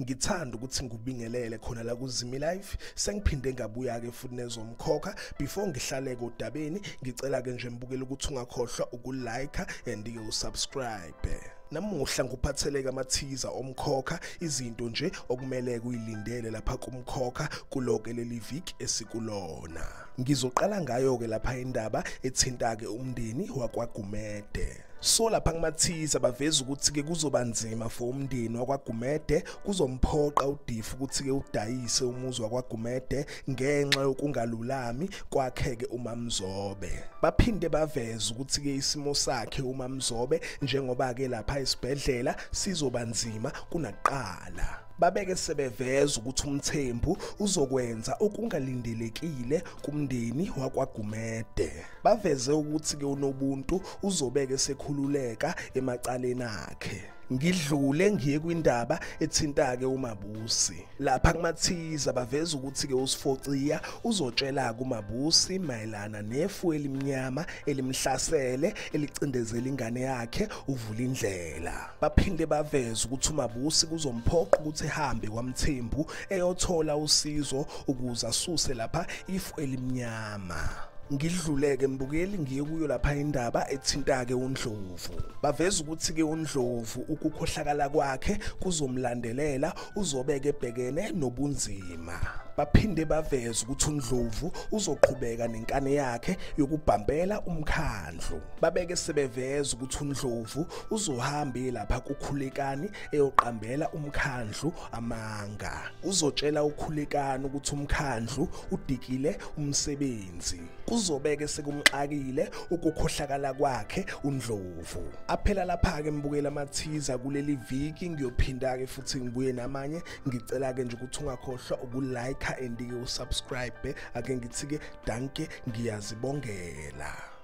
ngithanda ukuthi ngubingelele khona la kuZimi Live. Sengiphinde ngabuya ke futhi nezomkhokha. Before ngihlale kodabeni ngicela ke nje mbukele ukuthi ungakhohlwa ukulike and usubscribe. Namuhla nguphatheleka amathiza omkhokha, izinto nje okumele kuyilindele lapha kumkhokha kuloko leli week esikulona. Ngizoqala ngayo ke lapha indaba ethinta ke umndeni wakwaGumede. So lapha kumathiza baveza ukuthi ke kuzoba nzima for umndeni wakwaGumede, kuzomphoqa uDifu ukuthi ke udayise umuzi wakwaGumede ngenxa yokungalulami kwakhe ke uMaMzobe. Baphinde baveza ukuthi ke isimo sakhe uMaMzobe njengoba ke lapha esibhedlela sizoba nzima kunaqala. Babeke sebeveza ukuthi uMthembu uzokwenza okungalindelekile kumndeni wakwaGumede. Baveze ukuthi ke uNobuntu uzobeke sekhululeka emacaleni akhe. Ngidlule ngiye kwindaba ethinta ke uMabusi. Lapha kumathiza baveza ukuthi ke uSifociya uzotshela kuMabusi mayelana nefu elimnyama elimhlasele elicindezela ingane yakhe uVula Indlela. Baphinde baveza ukuthi uMabusi kuzomphoqa ukuthi ehambe kwaMthembu eyothola usizo ukuze asuse lapha ifu elimnyama. Ngidluleke mbukeli ngiye kuyo lapha indaba ethinta ke uNdlovu. Baveza ukuthi ke uNdlovu ukukhohlakala kwakhe kuzomlandelela, uzobeke ebhekene nobunzima. Baphinde baveza ukuthi uNdlovu uzoqhubeka nenkane yakhe yokubhambela umkhandlu. Babeke sebeveza ukuthi uNdlovu uzohamba lapha kuKhulekani eyoqambela umkhandlu amanga. Uzotshela uKhulekani ukuthi umkhandlu udikile umsebenzi. Kuzobeke sekumxakile ukukhohlakala kwakhe uNdlovu. Aphela lapha ke mbukela amathiza kuleli viki, ngiyophinda ke futhi ngibuye namanye. Ngicela ke nje ukuthi ungakhohlwa ukulike and usubscribe. Ake ngithi ke danke, ngiyazibongela.